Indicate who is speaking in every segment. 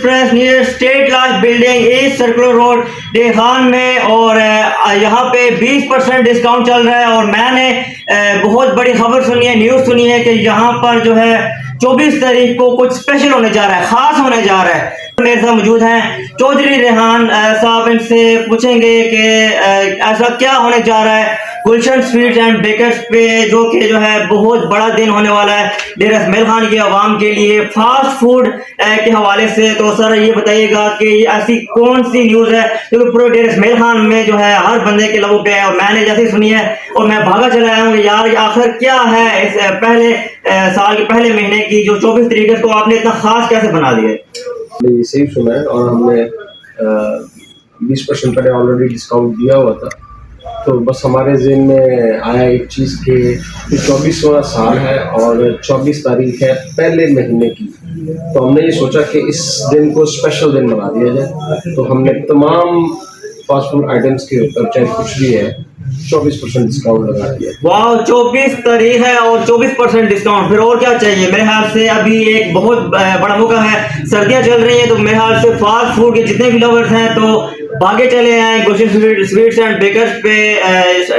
Speaker 1: Express near state life building east circular road देहान में। और यहाँ पे 20% डिस्काउंट चल रहा है। और मैंने बहुत बड़ी खबर सुनी है, न्यूज़ सुनी है कि यहाँ पर जो है 24 तारीख को कुछ स्पेशल होने जा रहा है, खास होने जा रहा है। मेरे साथ मौजूद हैं चौधरी रेहान साहब, इनसे पूछेंगे कि ऐसा क्या होने जा रहा है गुलशन स्वीट्स एंड बेकर्स पे, जो कि जो है बहुत बड़ा दिन होने वाला है डेरा इसमाइल खान की आवाम के लिए फास्ट फूड के हवाले से। तो सर ये बताइएगा कि ऐसी कौन सी न्यूज़ है क्योंकि पूरे डेरा इसमाइल खान में जो है हर बंदे के लबों पे है, और मैंने जैसे सुनी है और मैं भागा चला आया हूँ यार आखिर क्या है इस पहले साल के पहले महीने की जो 24 तारीख है, तो आपने इतना खास कैसे बना दिया?
Speaker 2: ये सही सुना है। और हमने 20% पहले ऑलरेडी डिस्काउंट दिया हुआ था, तो बस हमारे ज़हन में आया एक चीज़ कि 24वां साल है और 24 तारीख है पहले महीने की, तो हमने ये सोचा कि इस दिन को स्पेशल दिन बना दिया जाए। तो हमने तमाम फास्ट फूड आइटम्स के ऊपर चाहे कुछ भी है 24% डिस्काउंट लगा दिया।
Speaker 1: वाह, 24 तारीख है और 24% डिस्काउंट, फिर और क्या चाहिए? मेरे ख्याल से अभी एक बहुत बड़ा मौका है, सर्दियां चल रही हैं, तो मेरे ख्याल से फास्ट फूड के जितने भी लवर्स हैं तो भागे चले आए गुलशन स्वीट्स एंड बेकर्स पे,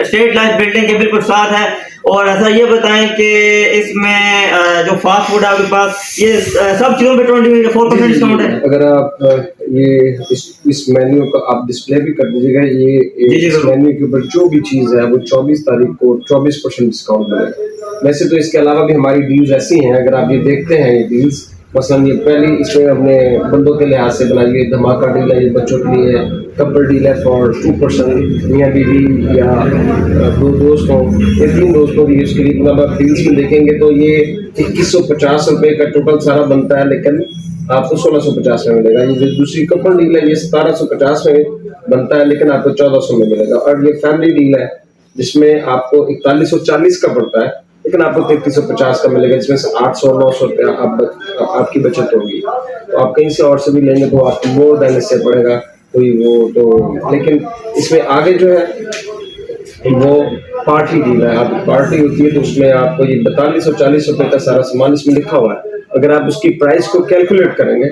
Speaker 1: स्टेट लाइफ बिल्डिंग के बिल्कुल साथ है। और ऐसा ये बताएं कि इसमें जो फास्ट फूड है आपके पास, ये सब चीज़ों पे 24% डिस्काउंट है।
Speaker 2: अगर आप ये इस मेन्यू को आप डिस्प्ले भी कर दीजिएगा, ये इस मेन्यू के ऊपर जो भी चीज़ है वो 24 तारीख को 24% डिस्काउंट मिलेगा। वैसे तो इसके अलावा भी हमारी डील्स ऐसी हैं, अगर आप ये देखते हैं ये डील्स, मसलन ये पहली इसमें हमने बंदों के लिहाज से बनाई है, धमाका डील है, ये बच्चों के लिए कपल डील है फॉर 2%, मियाँ बीवी या दो दोस्त हों या 3 दोस्तों की यूज़ के लिए। मतलब आप डील्स में देखेंगे तो ये 2150 रुपये का टोटल सारा बनता है, लेकिन आपको 1650 में मिलेगा। ये जो दूसरी कपल डील है ये 1750 में बनता है, लेकिन आपको 1400 में मिलेगा। और ये फैमिली डील है जिसमें आपको 4140 का पड़ता है, लेकिन आपको 3350 का मिलेगा, जिसमें से 800-900 रुपया आपकी बचत होगी। तो आप कहीं से और से भी लेंगे तो आपको मोर देन इससे पड़ेगा कोई वो तो। लेकिन इसमें आगे जो है वो पार्टी डील है। आप पार्टी होती है तो उसमें आपको ये 4240 रुपये का सारा सामान इसमें लिखा हुआ है। अगर आप उसकी प्राइस को कैलकुलेट करेंगे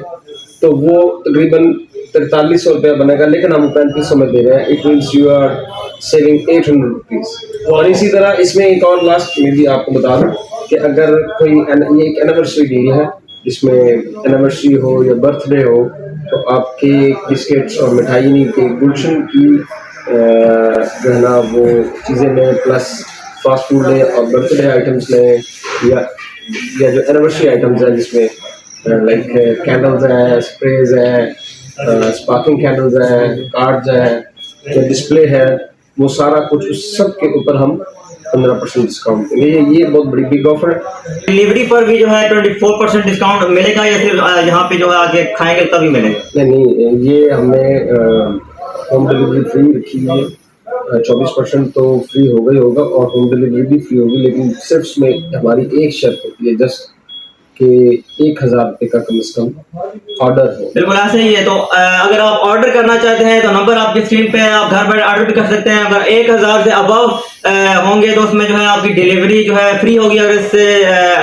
Speaker 2: तो वो तकरीबन 4300 रुपया बनेगा, लेकिन हम 3500 में दे रहे हैं। It means you are saving 800 rupees. और इसी तरह इसमें एक और लास्ट में भी आपको बता दूँ कि अगर कोई ये एक एनिवर्सरी डील है जिसमें एनिवर्सरी हो या बर्थडे हो, तो आपके बिस्किट्स और मिठाई नहीं के गुलशन की जो है ना वो चीज़ें लें, प्लस फास्ट फूड लें और बर्थडे आइटम्स लें, या जो एनिवर्सरी आइटम्स हैं जिसमें लाइक कैंडल्स हैं, स्प्रेज हैं, स्पार्किंग कैंडल्स हैं, कार्ड्स हैं, जो डिस्प्ले है, वो सारा कुछ उस सब के ऊपर हम 15% डिस्काउंट देंगे। ये बहुत बड़ी बिग ऑफर है।
Speaker 1: डिलीवरी पर भी जो है 24% डिस्काउंट मिलेगा या फिर यहाँ पे जो है आगे खाएंगे तभी मिलेगा?
Speaker 2: नहीं, ये हमने होम डिलीवरी फ्री रखी हुई है। 24% तो फ्री होगा ही होगा और होम डिलीवरी भी फ्री होगी, लेकिन सिर्फ उसमें हमारी एक शर्त होती है जस्ट कि 1000 रुपये का कम से कम ऑर्डर हो।
Speaker 1: बिल्कुल ऐसे ही है। तो अगर आप ऑर्डर करना चाहते हैं तो नंबर आपकी स्क्रीन पे है, आप घर पर ऑर्डर भी कर सकते हैं। अगर 1000 से अबव होंगे तो उसमें जो है आपकी डिलीवरी जो है फ्री होगी, अगर इससे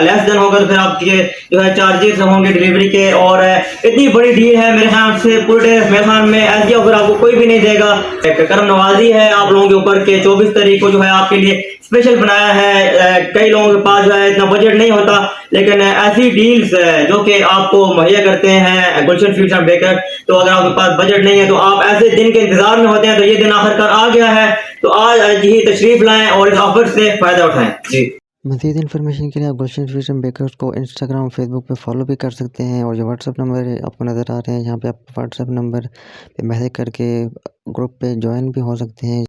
Speaker 1: लेस देन होगा तो फिर आपके जो है चार्जेस होंगे डिलीवरी के। और इतनी बड़ी डील है, मेरे ख्याल से पूरे मेहमान में ऐसी ऑफर आपको कोई भी नहीं देगा। करम नवाजी है आप लोगों के ऊपर के 24 तारीख को जो है आपके लिए स्पेशल बनाया है। कई लोगों के पास जो है इतना बजट नहीं होता, लेकिन ऐसी डील्स जो कि आपको मुहैया करते हैं गुलशन स्वीट्स एंड बेकर। तो अगर आपके पास बजट नहीं है तो आप ऐसे दिन के इंतजार में होते हैं, तो ये दिन आखिरकार आ गया है, तो आज ही तशरीफ लाएं और इस ऑफर से फायदा उठाएं जी।
Speaker 3: मज़ीद इन्फॉर्मेशन के लिए आप गुलशन स्वीट्स एंड बेकर्स को इंस्टाग्राम और फेसबुक पे फॉलो भी कर सकते हैं। और जो व्हाट्सअप नंबर आपको नज़र आ रहे हैं यहाँ पे, आप व्हाट्सअप नंबर पे मैसेज करके ग्रुप पे ज्वाइन भी हो सकते हैं।